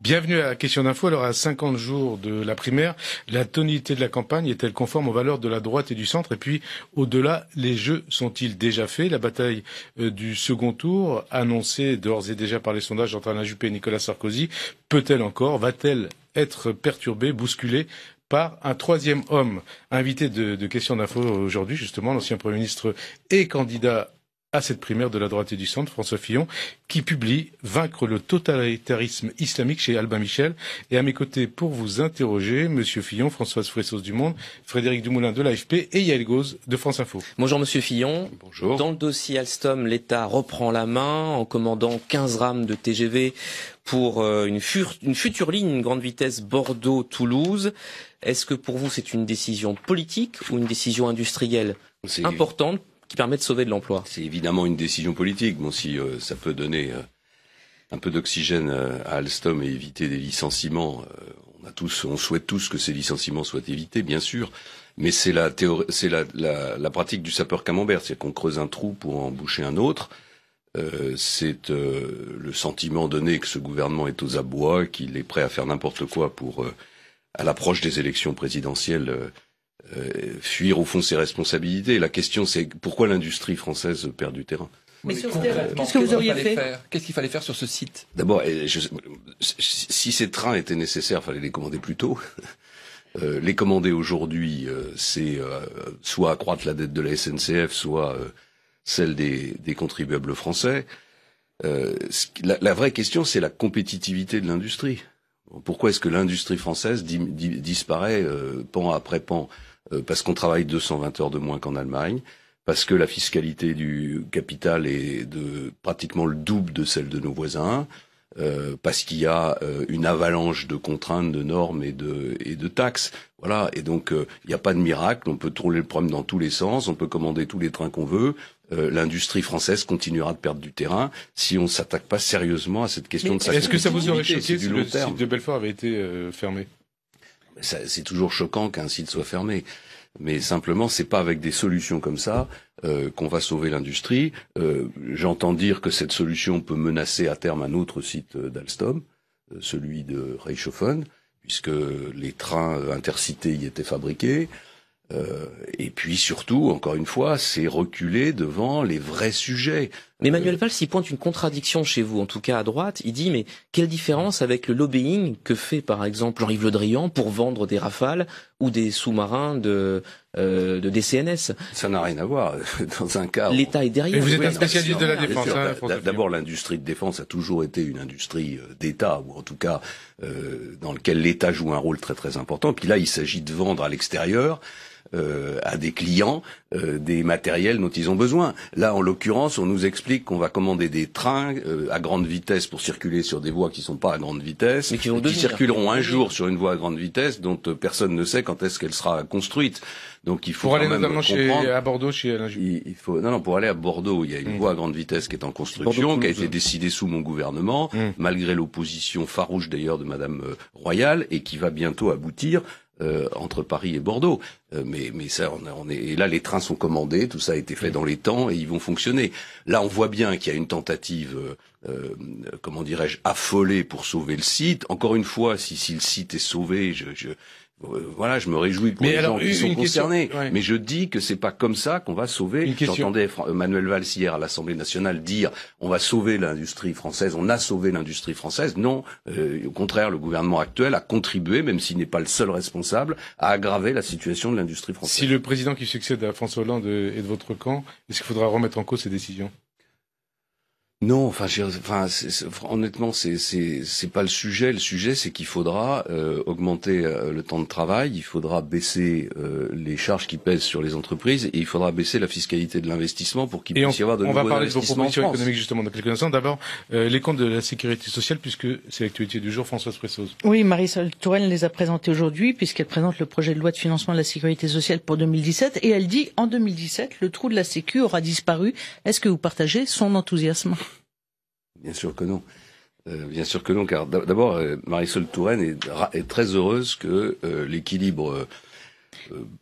Bienvenue à Question d'Info. Alors, à 50 jours de la primaire, la tonalité de la campagne est-elle conforme aux valeurs de la droite et du centre? Et puis, au-delà, les jeux sont-ils déjà faits? La bataille du second tour, annoncée d'ores et déjà par les sondages entre Alain Juppé et Nicolas Sarkozy, peut-elle encore, va-t-elle être perturbée, bousculée par un troisième homme? Invité de Question d'Info aujourd'hui, justement, l'ancien Premier ministre et candidat à cette primaire de la droite et du centre, François Fillon, qui publie Vaincre le totalitarisme islamique chez Albin Michel. Et à mes côtés, pour vous interroger, Monsieur Fillon, Françoise Fressos du Monde, Frédéric Dumoulin de l'AFP et Yael Gauze de France Info. Bonjour Monsieur Fillon. Bonjour. Dans le dossier Alstom, l'État reprend la main en commandant 15 rames de TGV pour une future ligne, une grande vitesse Bordeaux-Toulouse. Est-ce que pour vous c'est une décision politique ou une décision industrielle importante qui permet de sauver de l'emploi? C'est évidemment une décision politique. Bon, si ça peut donner un peu d'oxygène à Alstom et éviter des licenciements, on souhaite tous que ces licenciements soient évités, bien sûr. Mais c'est la pratique du sapeur camembert, c'est qu'on creuse un trou pour en boucher un autre. C'est le sentiment donné que ce gouvernement est aux abois, qu'il est prêt à faire n'importe quoi pour, à l'approche des élections présidentielles, fuir au fond ses responsabilités. La question, c'est pourquoi l'industrie française perd du terrain. Mais sur ce terrain, qu'est-ce que vous auriez fait? Qu'est-ce qu'il fallait faire sur ce site? D'abord, si ces trains étaient nécessaires, il fallait les commander plus tôt. Les commander aujourd'hui, c'est soit accroître la dette de la SNCF, soit celle des contribuables français. La vraie question, c'est la compétitivité de l'industrie. Pourquoi est-ce que l'industrie française disparaît pan après pan? Parce qu'on travaille 220 heures de moins qu'en Allemagne, parce que la fiscalité du capital est de pratiquement le double de celle de nos voisins, parce qu'il y a une avalanche de contraintes, de normes et de taxes. Voilà. Et donc il n'y a pas de miracle. On peut tourner le problème dans tous les sens. On peut commander tous les trains qu'on veut. L'industrie française continuera de perdre du terrain si on ne s'attaque pas sérieusement à cette question de sa compétitivité. Est-ce que ça vous aurait choqué si le terme. site de Belfort avait été fermé? C'est toujours choquant qu'un site soit fermé. Mais simplement, c'est pas avec des solutions comme ça qu'on va sauver l'industrie. J'entends dire que cette solution peut menacer à terme un autre site d'Alstom, celui de Reichshoffen, puisque les trains intercités y étaient fabriqués. Et puis surtout, encore une fois, c'est reculer devant les vrais sujets. Mais Manuel Valls y pointe une contradiction chez vous, en tout cas à droite. Il dit, mais quelle différence avec le lobbying que fait par exemple Jean-Yves Le Drian pour vendre des Rafales ou des sous-marins de DCNS? Ça n'a rien à voir. Dans un cas, l'État est derrière. Mais vous êtes un spécialiste de la défense. D'abord, l'industrie de défense a toujours été une industrie d'État, ou en tout cas dans lequel l'État joue un rôle très très important. Puis là, il s'agit de vendre à l'extérieur. À des clients des matériels dont ils ont besoin. Là, en l'occurrence, on nous explique qu'on va commander des trains à grande vitesse pour circuler sur des voies qui sont pas à grande vitesse, mais qui circuleront un jour sur une voie à grande vitesse dont personne ne sait quand est-ce qu'elle sera construite. Donc il faut pour aller notamment à Bordeaux chez Alain Juppé. Pour aller à Bordeaux, il y a une voie à grande vitesse qui est en construction, qui a été décidée sous mon gouvernement, malgré l'opposition farouche d'ailleurs de Madame Royal, et qui va bientôt aboutir. Entre Paris et Bordeaux, mais ça, et là les trains sont commandés, tout ça a été fait dans les temps et ils vont fonctionner. Là, on voit bien qu'il y a une tentative, comment dirais-je, affolée pour sauver le site. Encore une fois, si le site est sauvé, voilà, je me réjouis pour les gens qui sont concernés. Ouais. Mais je dis que c'est pas comme ça qu'on va sauver. J'entendais Manuel Valls hier à l'Assemblée nationale dire on va sauver l'industrie française, on a sauvé l'industrie française. Non, au contraire, le gouvernement actuel a contribué, même s'il n'est pas le seul responsable, à aggraver la situation de l'industrie française. Si le président qui succède à François Hollande est de votre camp, est-ce qu'il faudra remettre en cause ces décisions? Non, honnêtement, c'est pas le sujet. Le sujet, c'est qu'il faudra augmenter le temps de travail, il faudra baisser les charges qui pèsent sur les entreprises et il faudra baisser la fiscalité de l'investissement pour qu'il puisse y avoir de nouveaux investissements. On va parler de vos propositions économiques justement dans quelques instants. D'abord, les comptes de la sécurité sociale, puisque c'est l'actualité du jour. Françoise Fressos. Oui, Marisol Touraine les a présentés aujourd'hui puisqu'elle présente le projet de loi de financement de la sécurité sociale pour 2017 et elle dit en 2017 le trou de la Sécu aura disparu. Est-ce que vous partagez son enthousiasme? Bien sûr que non. Bien sûr que non, car d'abord, Marisol Touraine est très heureuse que l'équilibre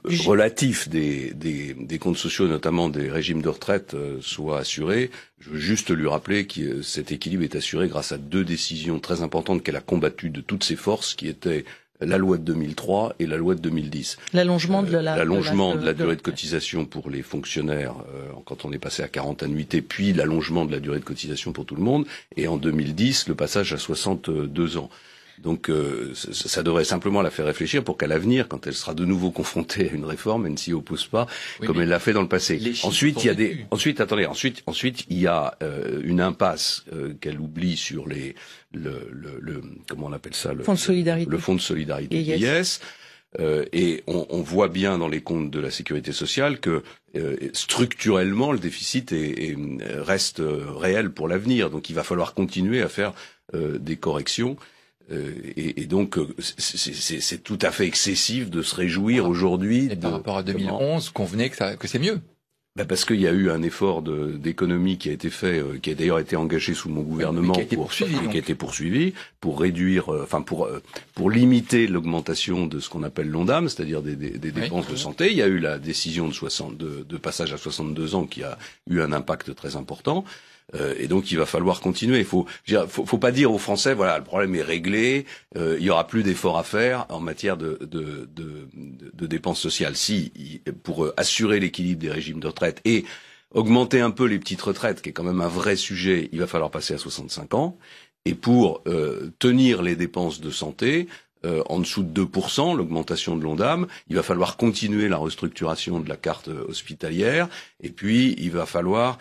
relatif des comptes sociaux, notamment des régimes de retraite, soit assuré. Je veux juste lui rappeler que cet équilibre est assuré grâce à 2 décisions très importantes qu'elle a combattues de toutes ses forces, qui étaient la loi de 2003 et la loi de 2010. L'allongement de la durée de cotisation pour les fonctionnaires quand on est passé à 40 annuités, puis l'allongement de la durée de cotisation pour tout le monde, et en 2010 le passage à 62 ans. Donc ça devrait simplement la faire réfléchir pour qu'à l'avenir, quand elle sera de nouveau confrontée à une réforme, elle ne s'y oppose pas comme elle l'a fait dans le passé. Ensuite, il y a une impasse qu'elle oublie sur comment on appelle ça, le fonds de solidarité vieillesse. Et on voit bien dans les comptes de la sécurité sociale que structurellement le déficit reste réel pour l'avenir. Donc il va falloir continuer à faire des corrections. Et donc c'est tout à fait excessif de se réjouir aujourd'hui. Et par rapport à 2011, convenez que c'est mieux. Parce qu'il y a eu un effort d'économie qui a été fait, qui a d'ailleurs été engagé sous mon gouvernement, qui a été poursuivi pour réduire, pour limiter l'augmentation de ce qu'on appelle l'ONDAM, c'est-à-dire des dépenses de santé. Il y a eu la décision de passage à 62 ans qui a eu un impact très important. Et donc il va falloir continuer. Faut pas dire aux Français voilà, le problème est réglé, il y aura plus d'efforts à faire en matière de dépenses sociales. Si pour assurer l'équilibre des régimes de retraite et augmenter un peu les petites retraites, qui est quand même un vrai sujet, il va falloir passer à 65 ans. Et pour tenir les dépenses de santé en dessous de 2%, l'augmentation de l'ONDAM, il va falloir continuer la restructuration de la carte hospitalière, et puis il va falloir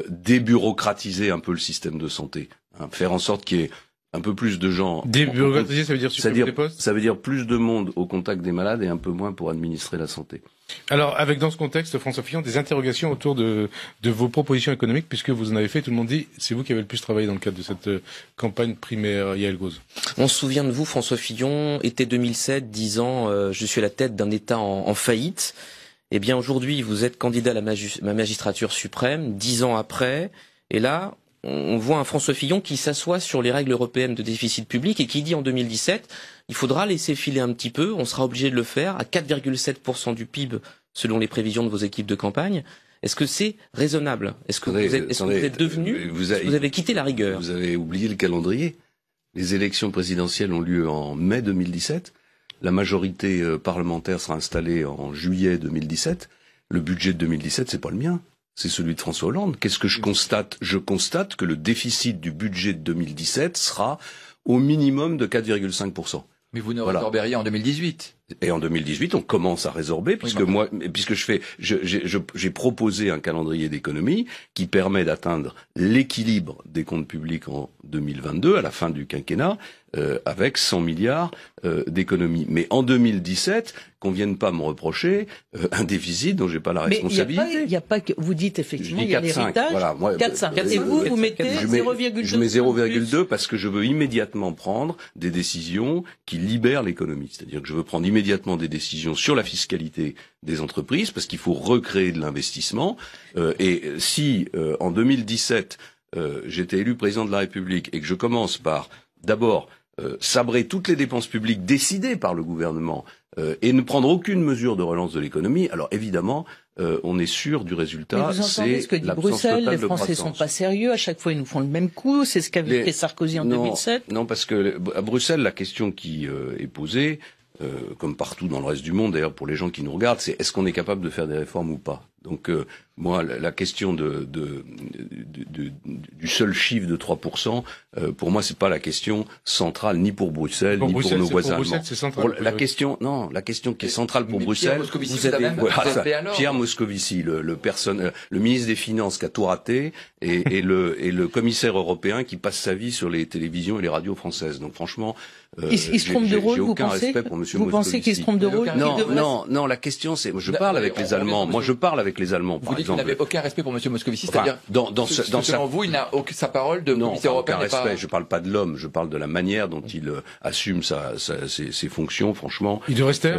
débureaucratiser un peu le système de santé, faire en sorte qu'il y ait un peu plus de gens. Débureaucratiser, ça veut dire supprimer des postes ? Ça veut dire plus de monde au contact des malades et un peu moins pour administrer la santé. Alors, avec dans ce contexte, François Fillon, des interrogations autour de vos propositions économiques, puisque vous en avez fait, tout le monde dit, c'est vous qui avez le plus travaillé dans le cadre de cette campagne primaire, Yael Gauze. On se souvient de vous, François Fillon, été 2007, disant je suis à la tête d'un État en faillite. Eh bien, aujourd'hui, vous êtes candidat à la magistrature suprême, 10 ans après, et là, on voit un François Fillon qui s'assoit sur les règles européennes de déficit public et qui dit en 2017, il faudra laisser filer un petit peu, on sera obligé de le faire à 4,7% du PIB selon les prévisions de vos équipes de campagne. Est-ce que c'est raisonnable ? Est-ce que vous êtes devenu, vous avez quitté la rigueur ? Vous avez oublié le calendrier. Les élections présidentielles ont lieu en mai 2017. La majorité parlementaire sera installée en juillet 2017. Le budget de 2017, c'est pas le mien. C'est celui de François Hollande. Qu'est-ce que je constate ? Je constate que le déficit du budget de 2017 sera au minimum de 4,5%. Mais vous ne résorberiez en 2018. Et en 2018, on commence à résorber, puisque j'ai proposé un calendrier d'économie qui permet d'atteindre l'équilibre des comptes publics en 2022, à la fin du quinquennat, avec 100 milliards d'économies. Mais en 2017, qu'on vienne pas me reprocher un déficit dont j'ai pas la responsabilité. Il y a pas que vous dites effectivement il y a l'héritage. Voilà, 4,5. Et vous mettez 0,2. Je mets 0,2 parce que je veux immédiatement prendre des décisions qui libèrent l'économie. C'est-à-dire que je veux prendre immédiatement des décisions sur la fiscalité des entreprises parce qu'il faut recréer de l'investissement. Et si en 2017 j'étais élu président de la République et que je commence par d'abord sabrer toutes les dépenses publiques décidées par le gouvernement et ne prendre aucune mesure de relance de l'économie, alors évidemment, on est sûr du résultat. Mais vous entendez ce que dit Bruxelles, les Français sont pas sérieux, à chaque fois ils nous font le même coup, c'est ce qu'avait fait Sarkozy en 2007. Non, parce que à Bruxelles, la question qui est posée, comme partout dans le reste du monde, d'ailleurs pour les gens qui nous regardent, c'est est-ce qu'on est capable de faire des réformes ou pas ? Donc moi, la question du seul chiffre de 3%, pour moi, c'est pas la question centrale ni pour Bruxelles ni pour nos voisins allemands. La question qui est centrale pour Bruxelles, vous avez Pierre Moscovici, le ministre des Finances qui a tout raté, et le commissaire européen qui passe sa vie sur les télévisions et les radios françaises. Donc franchement, il se trompe de rôle, vous pensez ? Vous pensez qu'il se trompe de rôle ? Non, la question c'est, je parle avec les Allemands. Moi, je parle avec avec les Allemands, par exemple. Vous dites que vous n'avez aucun respect pour M. Moscovici, c'est-à-dire selon vous, il n'a sa parole de commissaire européen n'est pas... Non, aucun respect. Je parle pas de l'homme, je parle de la manière dont il assume ses fonctions, franchement. Il devrait rester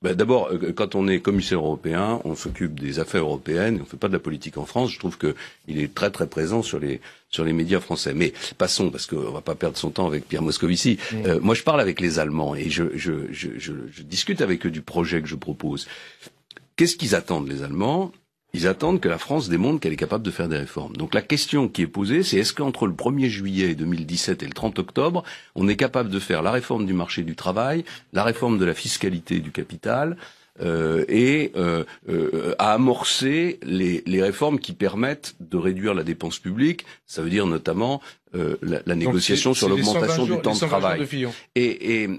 D'abord, quand on est commissaire européen, on s'occupe des affaires européennes, on fait pas de la politique en France. Je trouve que il est très très présent sur les médias français. Mais passons, parce qu'on va pas perdre son temps avec Pierre Moscovici. Moi, je parle avec les Allemands et je discute avec eux du projet que je propose. Qu'est-ce qu'ils attendent, les Allemands? Ils attendent que la France démontre qu'elle est capable de faire des réformes. Donc la question qui est posée, c'est est-ce qu'entre le 1er juillet 2017 et le 30 octobre, on est capable de faire la réforme du marché du travail, la réforme de la fiscalité du capital, à amorcer les réformes qui permettent de réduire la dépense publique. Ça veut dire notamment la négociation sur l'augmentation du temps de travail. Et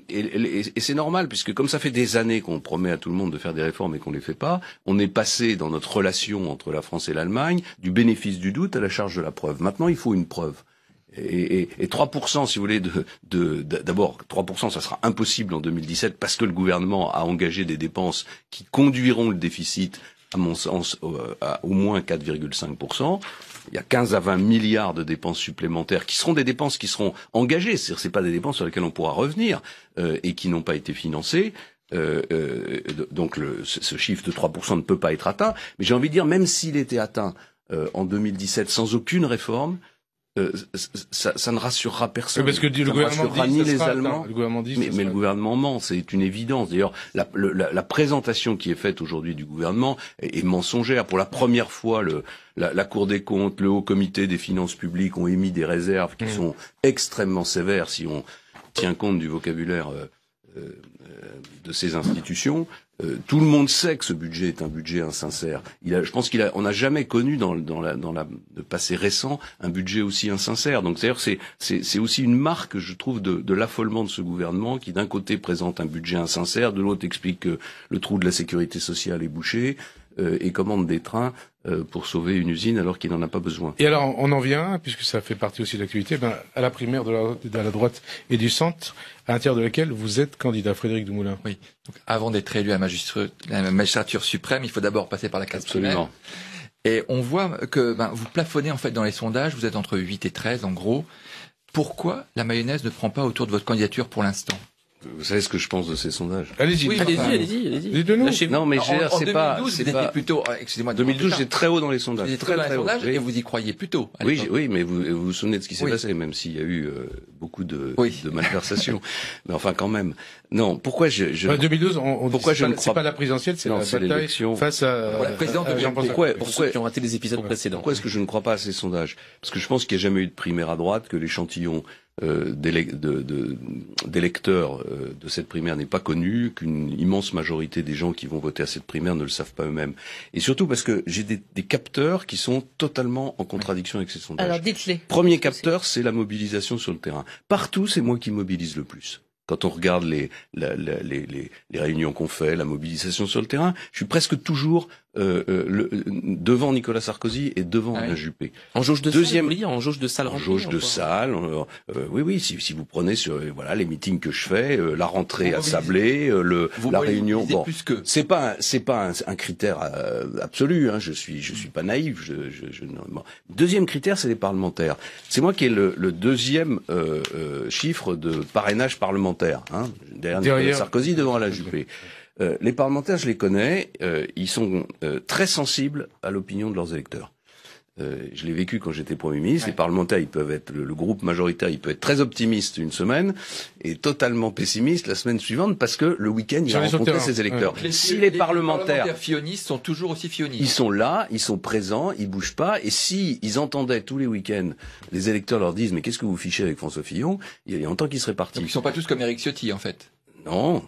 c'est normal, puisque comme ça fait des années qu'on promet à tout le monde de faire des réformes et qu'on les fait pas, on est passé dans notre relation entre la France et l'Allemagne du bénéfice du doute à la charge de la preuve. Maintenant, il faut une preuve. Et 3%, si vous voulez, d'abord 3%, ça sera impossible en 2017 parce que le gouvernement a engagé des dépenses qui conduiront le déficit, à mon sens, à au moins 4,5%. Il y a 15 à 20 milliards de dépenses supplémentaires qui seront des dépenses qui seront engagées, c'est-à-dire c'est pas des dépenses sur lesquelles on pourra revenir et qui n'ont pas été financées. Donc ce chiffre de 3% ne peut pas être atteint. Mais j'ai envie de dire, même s'il était atteint en 2017 sans aucune réforme, ça ne rassurera personne. Parce que le gouvernement dit ni les Allemands. Mais le gouvernement ment, c'est une évidence. D'ailleurs, la présentation qui est faite aujourd'hui du gouvernement est mensongère. Pour la première fois, la Cour des comptes, le Haut Comité des finances publiques ont émis des réserves qui sont extrêmement sévères si on tient compte du vocabulaire de ces institutions. Tout le monde sait que ce budget est un budget insincère. Je pense on n'a jamais connu dans le passé récent un budget aussi insincère. Donc d'ailleurs c'est aussi une marque, je trouve, de l'affolement de ce gouvernement qui d'un côté présente un budget insincère, de l'autre explique que le trou de la sécurité sociale est bouché et commande des trains pour sauver une usine alors qu'il n'en a pas besoin. Et alors on en vient, puisque ça fait partie aussi de l'actualité, à la primaire de la droite et du centre, à l'intérieur de laquelle vous êtes candidat, Frédéric Dumoulin. Oui. Donc, avant d'être élu à la magistrature suprême, il faut d'abord passer par la classe primaire. Et on voit que vous plafonnez en fait dans les sondages, vous êtes entre 8 et 13 en gros. Pourquoi la mayonnaise ne prend pas autour de votre candidature pour l'instant ? Vous savez ce que je pense de ces sondages? Allez-y. Oui, allez-y. Dites-nous. Non, mais c'est pas. 2012, vous étiez plutôt. Excusez-moi. 2012, c'est très haut dans les sondages. Vous étiez très haut dans les sondages et vous y croyez plutôt. Oui, mais vous vous souvenez de ce qui s'est passé, même s'il y a eu beaucoup de malversations. Mais enfin, quand même. Non, pourquoi 2012, pourquoi je ne crois c'est pas la présidentielle, c'est la bataille face à la présidente de Pourquoi ceux qui ont raté les épisodes précédents. Pourquoi est-ce que je ne crois pas à ces sondages? Parce que je pense qu'il n'y a jamais eu de primaire à droite, que l'échantillon d'électeurs de cette primaire n'est pas connu, qu'une immense majorité des gens qui vont voter à cette primaire ne le savent pas eux-mêmes. Et surtout parce que j'ai des capteurs qui sont totalement en contradiction avec ces sondages. Alors dites-les. Premier capteur, c'est la mobilisation sur le terrain. Partout, c'est moi qui mobilise le plus. Quand on regarde les réunions qu'on fait, la mobilisation sur le terrain, je suis presque toujours devant Nicolas Sarkozy et devant Alain Juppé. En jauge de salle, en jauge de salle remplie. En jauge de salle, oui, si vous prenez sur les meetings que je fais, la rentrée à Sablé, la réunion. Bon, c'est pas un critère absolu. Hein, je suis pas naïf. Deuxième critère, c'est les parlementaires. C'est moi qui ai le deuxième chiffre de parrainage parlementaire. Hein, derrière Nicolas Sarkozy, devant Alain Juppé. Les parlementaires, je les connais, ils sont très sensibles à l'opinion de leurs électeurs. Je l'ai vécu quand j'étais Premier ministre. Les parlementaires, ils peuvent être le groupe majoritaire, il peut être très optimiste une semaine et totalement pessimiste la semaine suivante parce que le week-end il a rencontré ses électeurs. Si les parlementaires fionistes sont toujours aussi fionistes, ils sont là, ils sont présents, ils bougent pas. Et si ils entendaient tous les week-ends, les électeurs leur disent mais qu'est-ce que vous fichez avec François Fillon, il y a longtemps qu'ils seraient partis. Donc ils sont pas tous comme Éric Ciotti en fait. Non.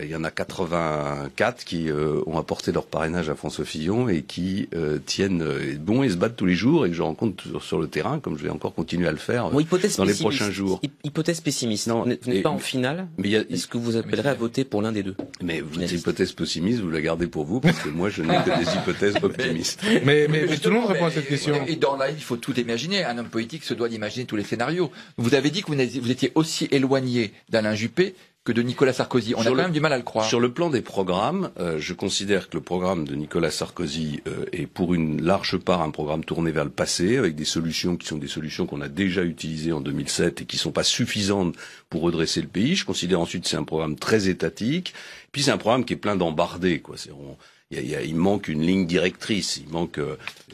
Il y en a 84 qui ont apporté leur parrainage à François Fillon et qui tiennent bon et se battent tous les jours et que je rencontre sur le terrain, comme je vais encore continuer à le faire dans les prochains jours. Hypothèse pessimiste. Non, vous n'êtes pas en finale. Est-ce que vous appellerez à voter pour l'un des deux? Mais votre hypothèse pessimiste, vous la gardez pour vous, parce que moi, je n'ai que des hypothèses optimistes. Mais tout le monde répond à cette question. Et dans la vie, il faut tout imaginer. Un homme politique se doit d'imaginer tous les scénarios. Vous avez dit que vous étiez aussi éloigné d'Alain Juppé que de Nicolas Sarkozy. On a quand même du mal à le croire. Sur le plan des programmes, je considère que le programme de Nicolas Sarkozy est pour une large part un programme tourné vers le passé, avec des solutions qui sont des solutions qu'on a déjà utilisées en 2007 et qui sont pas suffisantes pour redresser le pays. Je considère ensuite que c'est un programme très étatique. Puis c'est un programme qui est plein d'embardés, quoi. Il manque une ligne directrice, il manque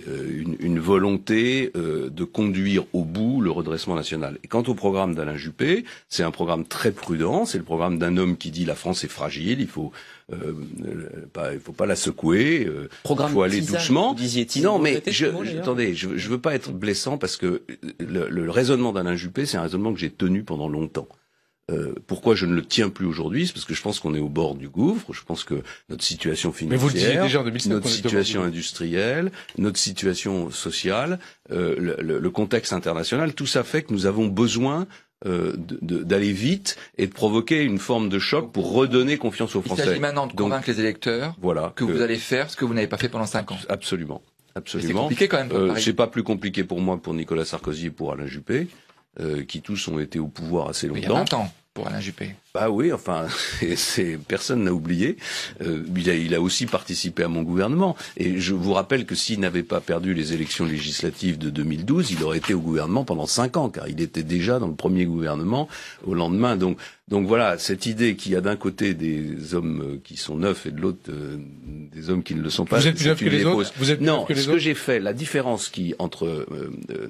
une volonté de conduire au bout le redressement national. Et quant au programme d'Alain Juppé, c'est un programme très prudent, c'est le programme d'un homme qui dit la France est fragile, il faut pas la secouer, il faut aller doucement. Non, mais attendez, je veux pas être blessant parce que le raisonnement d'Alain Juppé, c'est un raisonnement que j'ai tenu pendant longtemps. Pourquoi je ne le tiens plus aujourd'hui? C'est parce que je pense qu'on est au bord du gouffre. Je pense que notre situation financière, déjà en 2007, notre situation industrielle, notre situation sociale, le contexte international, tout ça fait que nous avons besoin d'aller vite et de provoquer une forme de choc pour redonner confiance aux Français. Il s'agit maintenant de convaincre les électeurs que vous allez faire ce que vous n'avez pas fait pendant 5 ans. Absolument. C'est compliqué quand même. C'est pas plus compliqué pour moi, pour Nicolas Sarkozy et pour Alain Juppé. Qui tous ont été au pouvoir assez longtemps. Il y a 20 ans pour Alain Juppé. Bah oui, enfin, personne n'a oublié. Il a aussi participé à mon gouvernement. Et je vous rappelle que s'il n'avait pas perdu les élections législatives de 2012, il aurait été au gouvernement pendant 5 ans, car il était déjà dans le premier gouvernement au lendemain. Donc voilà, cette idée qu'il y a d'un côté des hommes qui sont neufs et de l'autre des hommes qui ne le sont pas. Vous êtes plus neufs que les autres? Non, ce que j'ai fait, la différence entre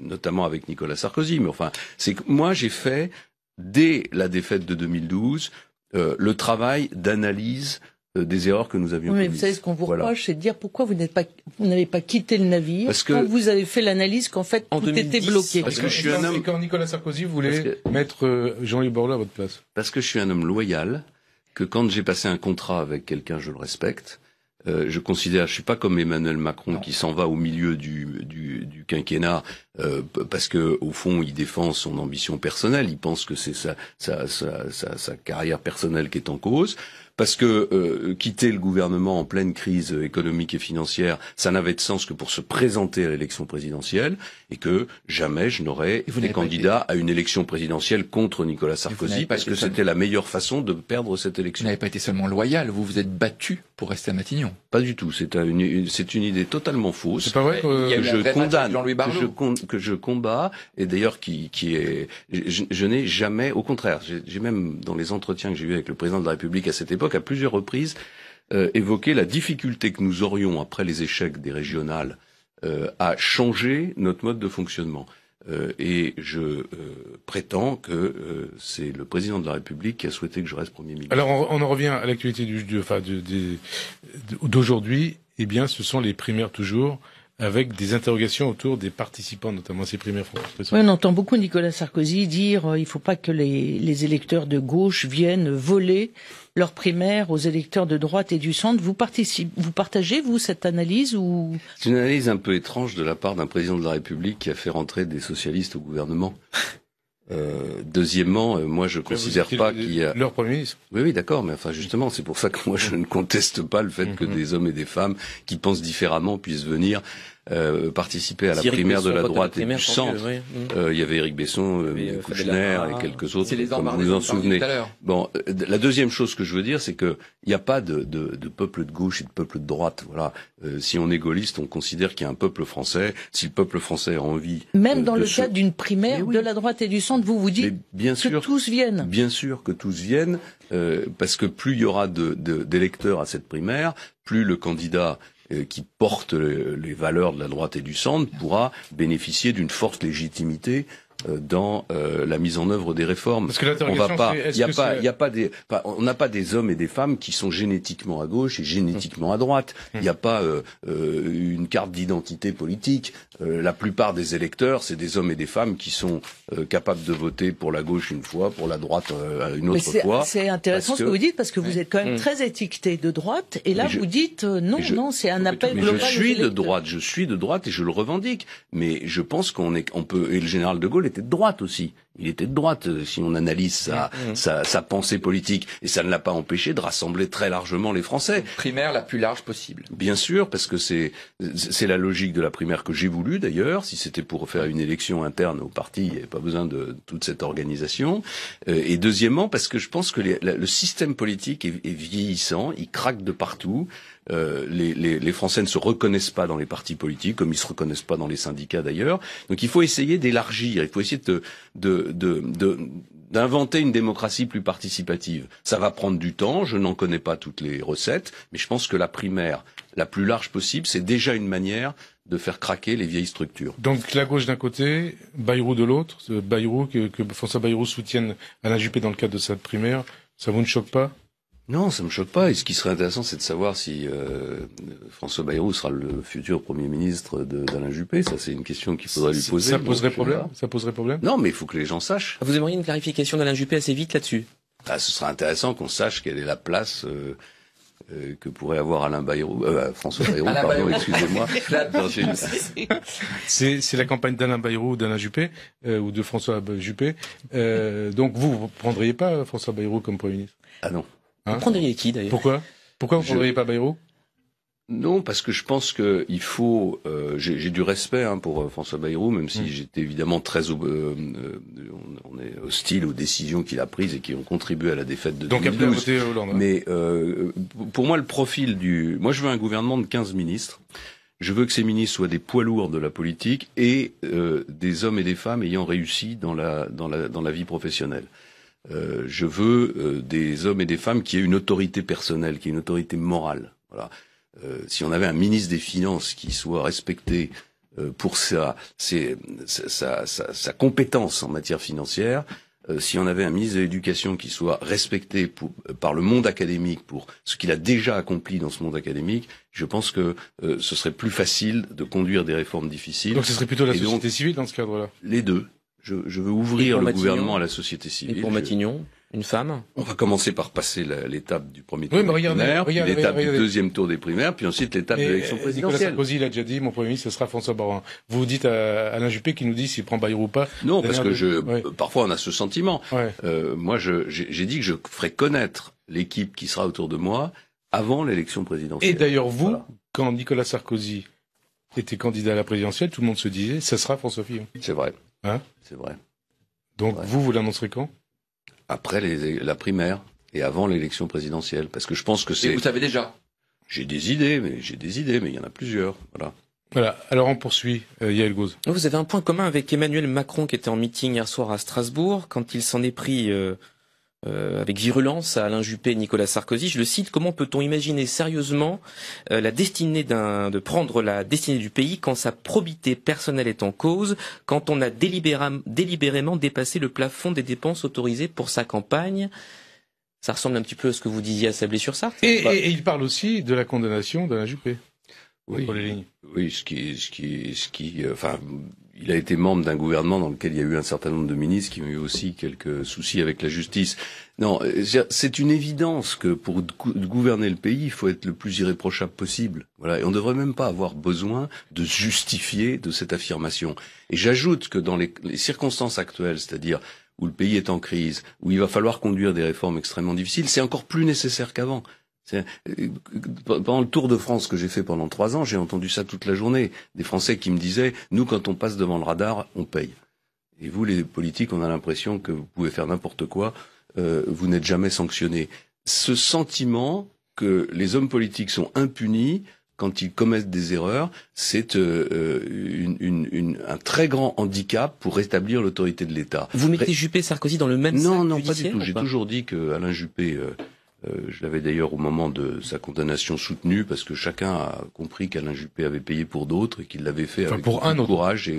notamment avec Nicolas Sarkozy, mais enfin, c'est que moi j'ai fait dès la défaite de 2012 le travail d'analyse des erreurs que nous avions commises. Mais vous savez ce qu'on vous reproche, c'est de dire pourquoi vous n'avez pas quitté le navire quand vous avez fait l'analyse qu'en fait tout était bloqué. Parce que je suis un homme. Quand Nicolas Sarkozy voulait mettre Jean-Louis Borloo à votre place. Parce que je suis un homme loyal, que quand j'ai passé un contrat avec quelqu'un, je le respecte. Je considère, je suis pas comme Emmanuel Macron qui s'en va au milieu du quinquennat parce que au fond il défend son ambition personnelle, il pense que c'est sa carrière personnelle qui est en cause. Parce que quitter le gouvernement en pleine crise économique et financière, ça n'avait de sens que pour se présenter à l'élection présidentielle, et que jamais je n'aurais été candidat à une élection présidentielle contre Nicolas Sarkozy, parce que c'était la meilleure façon de perdre cette élection. Vous n'avez pas été seulement loyal, vous vous êtes battu pour rester à Matignon. Pas du tout, c'est une idée totalement fausse. C'est pas vrai que je condamne, que je combats, et d'ailleurs qui est, je n'ai jamais, au contraire, j'ai même dans les entretiens que j'ai eus avec le président de la République à cette époque, à plusieurs reprises, évoqué la difficulté que nous aurions, après les échecs des régionales, à changer notre mode de fonctionnement. Et je prétends que c'est le président de la République qui a souhaité que je reste Premier ministre. Alors on en revient à l'actualité d'aujourd'hui. Eh bien, ce sont les primaires toujours, avec des interrogations autour des participants, notamment ces primaires françaises. Oui, on entend beaucoup Nicolas Sarkozy dire il ne faut pas que les électeurs de gauche viennent voler leurs primaires aux électeurs de droite et du centre. Vous partagez, vous, cette analyse ou... C'est une analyse un peu étrange de la part d'un président de la République qui a fait rentrer des socialistes au gouvernement. Deuxièmement, moi je considère pas qu'il y a... Leur Premier ministre. Oui, d'accord, mais enfin justement, c'est pour ça que moi je ne conteste pas le fait que des hommes et des femmes qui pensent différemment puissent venir participer à la primaire de la droite et du centre. Il y avait Éric Besson, Kouchner et quelques autres, comme vous vous en souvenez. Bon, la deuxième chose que je veux dire, c'est que il n'y a pas de peuple de gauche et de peuple de droite. Voilà. Si on est gaulliste, on considère qu'il y a un peuple français. Si le peuple français a envie, même dans le cadre d'une primaire de la droite et du centre, vous dites que tous viennent. Bien sûr que tous viennent, parce que plus il y aura d'électeurs à cette primaire, plus le candidat qui porte les valeurs de la droite et du centre pourra bénéficier d'une forte légitimité dans la mise en œuvre des réformes. Parce que on n'a pas des hommes et des femmes qui sont génétiquement à gauche et génétiquement à droite. Il n'y a pas une carte d'identité politique. La plupart des électeurs, c'est des hommes et des femmes qui sont capables de voter pour la gauche une fois, pour la droite une autre fois. C'est intéressant ce que vous dites, parce que vous êtes quand même très étiqueté de droite, et là vous dites non, c'est un appel global. Je suis de droite et je le revendique. Mais je pense qu'on peut, et le général de Gaulle était de droite aussi. Il était de droite, si on analyse sa pensée politique, et ça ne l'a pas empêché de rassembler très largement les Français. Primaire la plus large possible. Bien sûr, parce que c'est la logique de la primaire que j'ai voulu d'ailleurs. Si c'était pour faire une élection interne au parti, il n'y avait pas besoin de toute cette organisation. Et deuxièmement, parce que je pense que le système politique est vieillissant, il craque de partout. Les Français ne se reconnaissent pas dans les partis politiques, comme ils se reconnaissent pas dans les syndicats d'ailleurs. Donc il faut essayer d'élargir, il faut essayer d'inventer une démocratie plus participative. Ça va prendre du temps, je n'en connais pas toutes les recettes, mais je pense que la primaire la plus large possible, c'est déjà une manière de faire craquer les vieilles structures. Donc la gauche d'un côté, Bayrou de l'autre, Bayrou, que François Bayrou soutienne Alain Juppé dans le cadre de cette primaire, ça vous ne choque pas ? Non, ça me choque pas. Et ce qui serait intéressant, c'est de savoir si François Bayrou sera le futur Premier ministre d'Alain Juppé. Ça, c'est une question qu'il faudrait lui poser. Ça poserait problème ? Ça poserait problème ? Non, mais il faut que les gens sachent. Vous aimeriez une clarification d'Alain Juppé assez vite là-dessus ? Ce serait intéressant qu'on sache quelle est la place que pourrait avoir François Bayrou, pardon, excusez-moi. C'est la campagne d'Alain Bayrou ou d'Alain Juppé, ou de François Juppé. Donc vous prendriez pas François Bayrou comme Premier ministre ? Ah non. Vous prendriez qui d'ailleurs ? Pourquoi vous prendriez pas Bayrou ? Non, parce que je pense que il faut. J'ai du respect pour François Bayrou, même si j'étais évidemment très. On est hostile aux décisions qu'il a prises et qui ont contribué à la défaite de 2012. Donc après voter Hollande. Mais pour moi, le profil moi, je veux un gouvernement de 15 ministres. Je veux que ces ministres soient des poids lourds de la politique et des hommes et des femmes ayant réussi dans la vie professionnelle. Je veux des hommes et des femmes qui aient une autorité personnelle, qui aient une autorité morale. Voilà. Si on avait un ministre des Finances qui soit respecté pour sa compétence en matière financière, si on avait un ministre de l'Éducation qui soit respecté par le monde académique pour ce qu'il a déjà accompli dans ce monde académique, je pense que ce serait plus facile de conduire des réformes difficiles. Donc ce serait plutôt la société civile dans ce cadre-là ? Les deux. Je veux ouvrir le gouvernement à la société civile. Et pour Matignon, une femme ? On va commencer par passer l'étape du premier tour des primaires, puis l'étape du deuxième tour des primaires, puis ensuite l'étape de l'élection présidentielle. Nicolas Sarkozy, il a déjà dit, mon Premier ministre, ce sera François Bayrou. Vous dites à Alain Juppé qui nous dit s'il prend Bayrou ou pas. Non, parce que parfois on a ce sentiment. Ouais. Moi, j'ai dit que je ferai connaître l'équipe qui sera autour de moi avant l'élection présidentielle. Et d'ailleurs, quand Nicolas Sarkozy était candidat à la présidentielle, tout le monde se disait, ça sera François Fillon. C'est vrai. Hein ? C'est vrai. Donc vous l'annoncerez quand ? Après la primaire et avant l'élection présidentielle, parce que je pense que c'est. Et vous savez déjà ? J'ai des idées, mais il y en a plusieurs. Voilà. Alors on poursuit, Yael Gauz. Vous avez un point commun avec Emmanuel Macron qui était en meeting hier soir à Strasbourg quand il s'en est pris avec virulence à Alain Juppé et Nicolas Sarkozy. Je le cite, comment peut-on imaginer sérieusement de prendre la destinée du pays quand sa probité personnelle est en cause, quand on a délibérément dépassé le plafond des dépenses autorisées pour sa campagne. Ça ressemble un petit peu à ce que vous disiez à Sablé-sur-Sarthe. Et il parle aussi de la condamnation d'Alain Juppé. Oui, il a été membre d'un gouvernement dans lequel il y a eu un certain nombre de ministres qui ont eu aussi quelques soucis avec la justice. Non, c'est une évidence que pour gouverner le pays, il faut être le plus irréprochable possible. Voilà, et on ne devrait même pas avoir besoin de justifier de cette affirmation. Et j'ajoute que dans les circonstances actuelles, c'est-à-dire où le pays est en crise, où il va falloir conduire des réformes extrêmement difficiles, c'est encore plus nécessaire qu'avant. Pendant le Tour de France que j'ai fait pendant 3 ans, j'ai entendu ça toute la journée. Des Français qui me disaient, nous, quand on passe devant le radar, on paye. Et vous, les politiques, on a l'impression que vous pouvez faire n'importe quoi, vous n'êtes jamais sanctionnés. Ce sentiment que les hommes politiques sont impunis quand ils commettent des erreurs, c'est un très grand handicap pour rétablir l'autorité de l'État. Vous mettez Juppé et Sarkozy dans le même sac Non, pas du tout. J'ai toujours dit que Alain Juppé... je l'avais d'ailleurs au moment de sa condamnation soutenue, parce que chacun a compris qu'Alain Juppé avait payé pour d'autres et qu'il l'avait fait avec beaucoup de courage et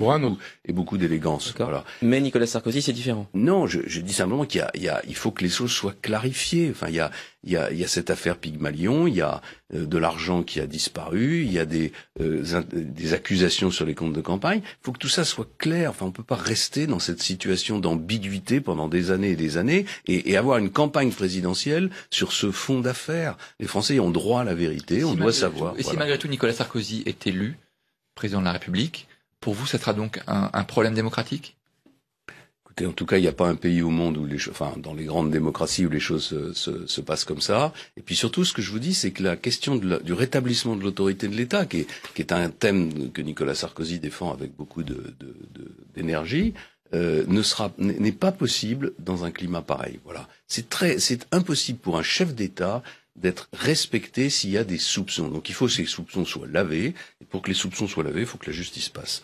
beaucoup d'élégance. Voilà. Mais Nicolas Sarkozy, c'est différent. Non, je dis simplement il faut que les choses soient clarifiées. Enfin, il y a cette affaire Pygmalion, il y a de l'argent qui a disparu, il y a des accusations sur les comptes de campagne. Il faut que tout ça soit clair. Enfin, on peut pas rester dans cette situation d'ambiguïté pendant des années et des années et avoir une campagne présidentielle sur ce fond d'affaires. Les Français ont droit à la vérité, on doit savoir. Et si malgré tout Nicolas Sarkozy est élu président de la République, pour vous, ça sera donc un problème démocratique ? En tout cas, il n'y a pas un pays au monde où dans les grandes démocraties où les choses se passent comme ça. Et puis surtout, ce que je vous dis, c'est que la question du rétablissement de l'autorité de l'État, qui est un thème que Nicolas Sarkozy défend avec beaucoup d'énergie, n'est pas possible dans un climat pareil. Voilà. C'est impossible pour un chef d'État d'être respecté s'il y a des soupçons. Donc il faut que ces soupçons soient lavés. Et pour que les soupçons soient lavés, il faut que la justice passe.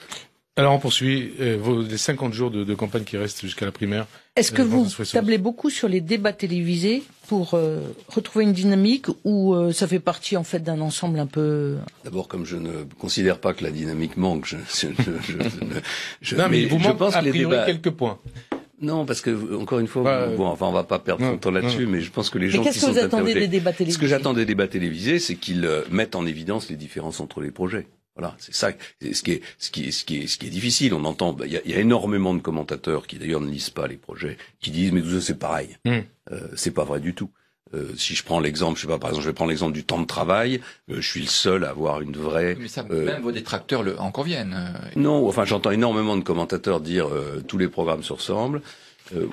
Alors on poursuit les 50 jours de campagne qui restent jusqu'à la primaire. Est-ce que vous tablez beaucoup sur les débats télévisés pour retrouver une dynamique ou ça fait partie en fait d'un ensemble un peu... D'abord, comme je ne considère pas que la dynamique manque, non, mais il vous manque a priori quelques points. Non, parce que encore une fois, on va pas perdre son temps là-dessus, mais je pense que les gens qui sont qu'est-ce que vous attendez des débats télévisés? Ce que j'attends des débats télévisés, c'est qu'ils mettent en évidence les différences entre les projets. Voilà, c'est ça. Ce qui est difficile. On entend, il y a énormément de commentateurs qui d'ailleurs ne lisent pas les projets, qui disent mais tout ça c'est pareil. C'est pas vrai du tout. Si je prends l'exemple, par exemple, je vais prendre l'exemple du temps de travail. Je suis le seul à avoir une vraie. Mais ça, même vos détracteurs en conviennent. Non, enfin, j'entends énormément de commentateurs dire tous les programmes se ressemblent.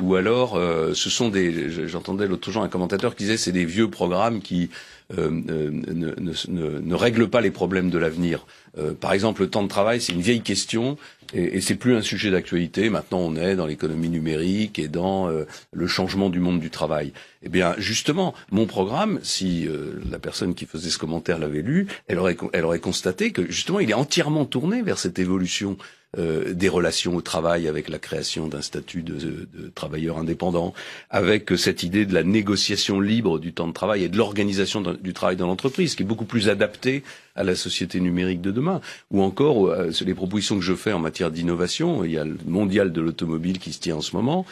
Ou alors, j'entendais l'autre jour un commentateur qui disait c'est des vieux programmes qui ne règlent pas les problèmes de l'avenir. Par exemple, le temps de travail, c'est une vieille question et c'est plus un sujet d'actualité. Maintenant, on est dans l'économie numérique et dans le changement du monde du travail. Eh bien, justement, mon programme, si la personne qui faisait ce commentaire l'avait lu, elle aurait constaté que justement, il est entièrement tourné vers cette évolution des relations au travail, avec la création d'un statut de travailleur indépendant, avec cette idée de la négociation libre du temps de travail et de l'organisation du travail dans l'entreprise, qui est beaucoup plus adaptée à la société numérique de demain. Ou encore, sur les propositions que je fais en matière d'innovation, il y a le mondial de l'automobile qui se tient en ce moment.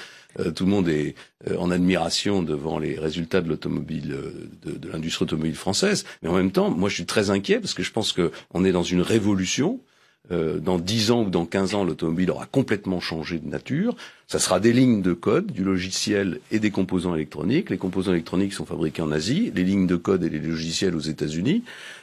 Tout le monde est en admiration devant les résultats de l'automobile, de l'industrie automobile française. Mais en même temps, moi je suis très inquiet parce que je pense qu'on est dans une révolution. Dans 10 ans ou dans 15 ans, l'automobile aura complètement changé de nature. Ça sera des lignes de code, du logiciel et des composants électroniques. Les composants électroniques sont fabriqués en Asie, les lignes de code et les logiciels aux États-Unis.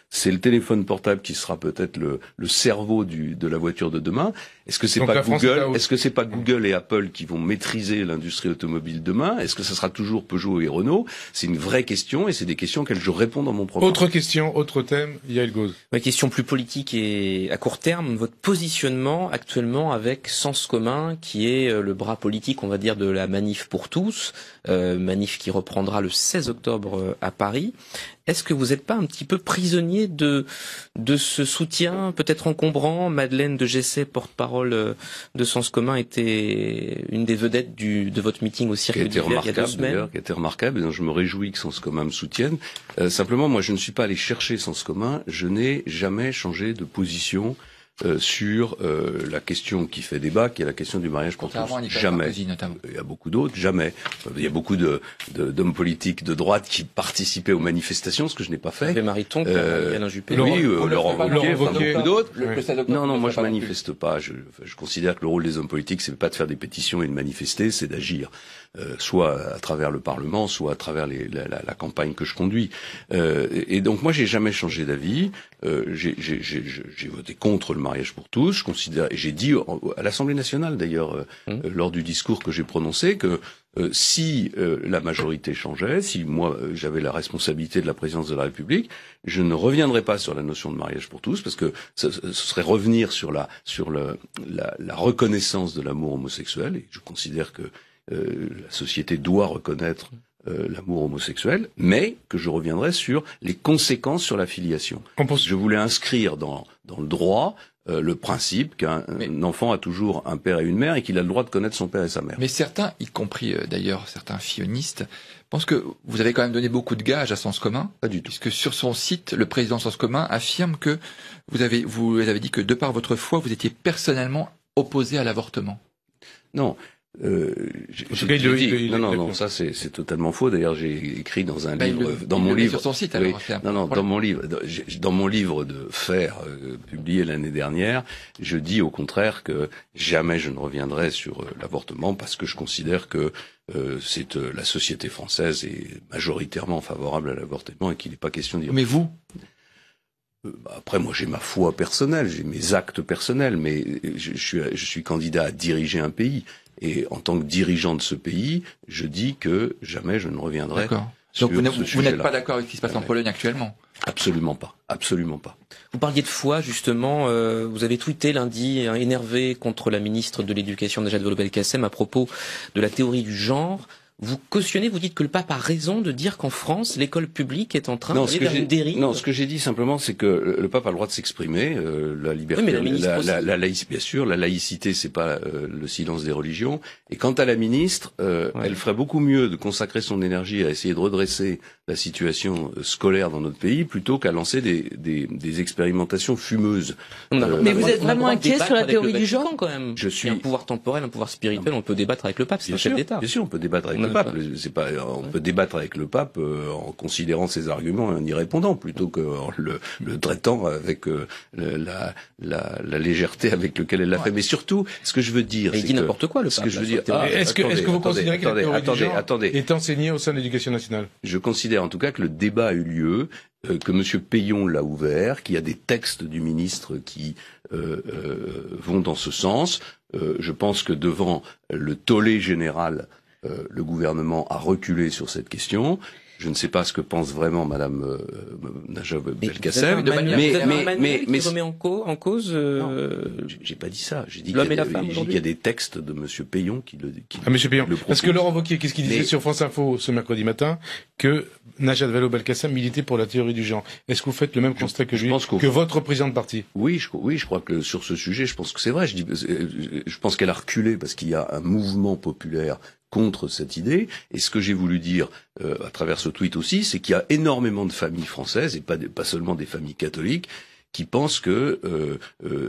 C'est le téléphone portable qui sera peut-être le cerveau de la voiture de demain. Est-ce que c'est pas Google? Est-ce que c'est pas Google et Apple qui vont maîtriser l'industrie automobile demain? Est-ce que ça sera toujours Peugeot et Renault? C'est une vraie question et c'est des questions auxquelles je réponds dans mon programme. Autre question, autre thème, Yael Gauz. Ma question plus politique et à court terme, votre positionnement actuellement avec Sens Commun, qui est le bras politique, on va dire, de la manif pour tous, manif qui reprendra le 16 octobre à Paris. Est-ce que vous n'êtes pas un petit peu prisonnier de ce soutien, peut-être encombrant? Madeleine de Gessé, porte-parole de Sens Commun, était une des vedettes de votre meeting au Cirque d'Hiver il y a 2 semaines. Qui a été remarquable, et je me réjouis que Sens Commun me soutienne. Simplement, moi, je ne suis pas allé chercher Sens Commun, je n'ai jamais changé de position sur la question qui fait débat, qui est la question du mariage pour tous. Jamais. Il y a beaucoup d'autres, jamais. Il y a beaucoup d'hommes politiques de droite qui participaient aux manifestations, ce que je n'ai pas fait. Hervé Mariton, Alain Juppé. Oui, Laurent Wauquiez, beaucoup d'autres. Non, moi je manifeste pas. Je considère que le rôle des hommes politiques, c'est pas de faire des pétitions et de manifester, c'est d'agir. Soit à travers le Parlement, soit à travers la campagne que je conduis. Et donc moi j'ai jamais changé d'avis. J'ai voté contre le mariage pour tous. Je considère, et j'ai dit à l'Assemblée nationale d'ailleurs lors du discours que j'ai prononcé, que si la majorité changeait, si moi j'avais la responsabilité de la présidence de la République, je ne reviendrais pas sur la notion de mariage pour tous, parce que ce serait revenir sur la reconnaissance de l'amour homosexuel. Et je considère que la société doit reconnaître l'amour homosexuel, mais que je reviendrai sur les conséquences sur la filiation. Je voulais inscrire dans le droit le principe qu'un enfant a toujours un père et une mère et qu'il a le droit de connaître son père et sa mère. Mais certains, y compris d'ailleurs certains fillonistes, pensent que vous avez quand même donné beaucoup de gages à Sens Commun. Pas du tout. Puisque sur son site, le président Sens Commun affirme que vous avez dit que de par votre foi, vous étiez personnellement opposé à l'avortement. Non. Non, ça c'est totalement faux. D'ailleurs, j'ai écrit dans un livre, dans mon livre. Sur son site, alors. Oui, dans mon livre de faire publié l'année dernière, je dis au contraire que jamais je ne reviendrai sur l'avortement parce que je considère que la société française est majoritairement favorable à l'avortement et qu'il n'est pas question d'y. Mais vous? Après, moi, j'ai ma foi personnelle, j'ai mes actes personnels, mais je suis candidat à diriger un pays. Et en tant que dirigeant de ce pays, je dis que jamais je ne reviendrai. D'accord. Donc vous n'êtes pas d'accord avec ce qui se passe en Pologne actuellement? Absolument pas. Absolument pas. Vous parliez de foi, justement. Vous avez tweeté lundi, énervé contre la ministre de l'Éducation, Najat Vallaud-Belkacem, à propos de la théorie du genre. Vous cautionnez, vous dites que le pape a raison de dire qu'en France, l'école publique est en train d'aller vers une dérive. Non, ce que j'ai dit simplement, c'est que le pape a le droit de s'exprimer, la liberté, oui, mais la laïcité, bien sûr, la laïcité, c'est pas le silence des religions. Et quant à la ministre, elle ferait beaucoup mieux de consacrer son énergie à essayer de redresser la situation scolaire dans notre pays plutôt qu'à lancer des expérimentations fumeuses. Mais vous êtes vraiment inquiet sur la théorie du genre, quand même. Il y a un pouvoir temporel, un pouvoir spirituel. On peut débattre avec le pape, c'est un chef d'État. Bien sûr, on peut débattre avec le pape. C'est pas, on peut débattre avec le pape en considérant ses arguments et en y répondant plutôt qu'en le traitant avec la légèreté avec laquelle elle l'a fait. Mais surtout, ce que je veux dire, c'est il dit n'importe quoi, le pape. Ce que je veux dire, est-ce que vous considérez que la théorie du genre est enseignée au sein de l'Éducation nationale? Je considère en tout cas que le débat a eu lieu, que Monsieur Payon l'a ouvert, qu'il y a des textes du ministre qui vont dans ce sens. Je pense que devant le tollé général, le gouvernement a reculé sur cette question. Je ne sais pas ce que pense vraiment Madame Najat Belkacem, mais remet en cause. J'ai pas dit ça. J'ai dit qu'il y a des textes de Monsieur Payon qui le. Monsieur Payon. Parce que Laurent Wauquiez, qu'est-ce qu'il disait sur France Info ce mercredi matin, que Najat Vallaud-Belkacem militait pour la théorie du genre. Est-ce que vous faites le même constat que lui, que votre président de parti? Oui, je crois que sur ce sujet, je pense que c'est vrai. Je pense qu'elle a reculé parce qu'il y a un mouvement populaire contre cette idée. Et ce que j'ai voulu dire à travers ce tweet aussi, c'est qu'il y a énormément de familles françaises, et pas seulement des familles catholiques, qui pensent que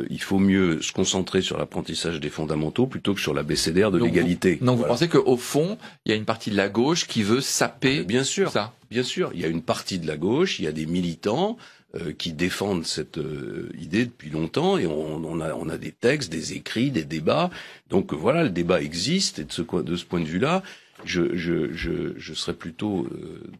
il faut mieux se concentrer sur l'apprentissage des fondamentaux plutôt que sur l'abécédaire de l'égalité. Donc vous pensez qu'au fond, il y a une partie de la gauche qui veut saper bien sûr, ça? Bien sûr, il y a une partie de la gauche, il y a des militants qui défendent cette idée depuis longtemps, et on a des textes, des écrits, des débats. Donc voilà, le débat existe, et de ce point de vue-là, je serais plutôt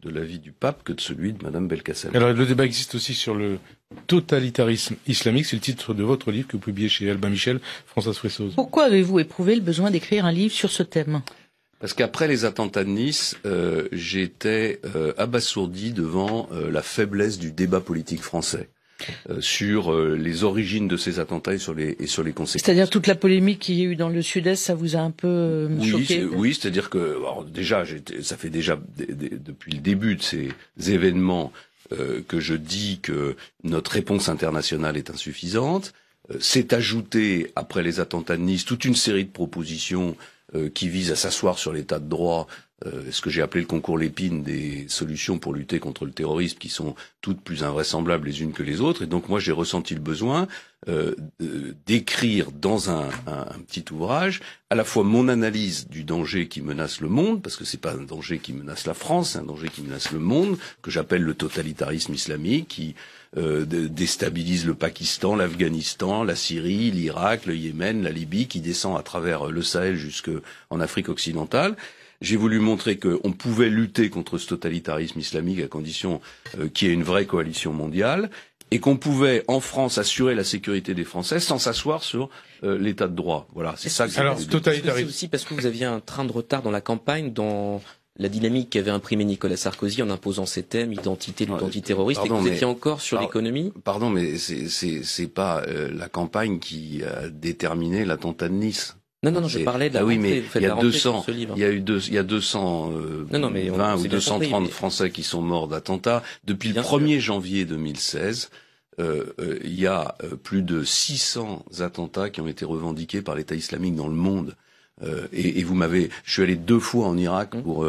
de l'avis du pape que de celui de Madame Belkacem. Alors le débat existe aussi sur le totalitarisme islamique, c'est le titre de votre livre que vous publiez chez Albin Michel, Françoise Fressoz. Pourquoi avez-vous éprouvé le besoin d'écrire un livre sur ce thème? Parce qu'après les attentats de Nice, j'étais abasourdi devant la faiblesse du débat politique français sur les origines de ces attentats et sur les conséquences. C'est-à-dire toute la polémique qu'il y a eu dans le Sud-Est, ça vous a un peu choqué? Oui, c'est-à-dire que déjà, ça fait déjà depuis le début de ces événements que je dis que notre réponse internationale est insuffisante. C'est ajouté après les attentats de Nice toute une série de propositions qui vise à s'asseoir sur l'état de droit, ce que j'ai appelé le concours Lépine des solutions pour lutter contre le terrorisme, qui sont toutes plus invraisemblables les unes que les autres. Et donc moi j'ai ressenti le besoin d'écrire dans un petit ouvrage à la fois mon analyse du danger qui menace le monde, parce que c'est pas un danger qui menace la France, c'est un danger qui menace le monde, que j'appelle le totalitarisme islamique, qui déstabilise le Pakistan, l'Afghanistan, la Syrie, l'Irak, le Yémen, la Libye, qui descend à travers le Sahel jusqu'en Afrique occidentale. J'ai voulu montrer qu'on pouvait lutter contre ce totalitarisme islamique à condition qu'il y ait une vraie coalition mondiale, et qu'on pouvait, en France, assurer la sécurité des Français sans s'asseoir sur l'état de droit. Voilà, c'est ça que j'ai voulu dire. Totalitarisme. C'est aussi parce que vous aviez un train de retard dans la campagne, dans la dynamique qu'avait imprimé Nicolas Sarkozy en imposant ses thèmes, identité, lutte antiterroriste, et que vous étiez encore sur l'économie. Pardon, mais c'est pas la campagne qui a déterminé l'attentat de Nice. Non, je parlais de la rentrée. Mais il y a 200, il y a 220 ou 230 Français qui sont morts d'attentats. Depuis le 1er janvier 2016, il y a plus de 600 attentats qui ont été revendiqués par l'État islamique dans le monde. Et je suis allé 2 fois en Irak pour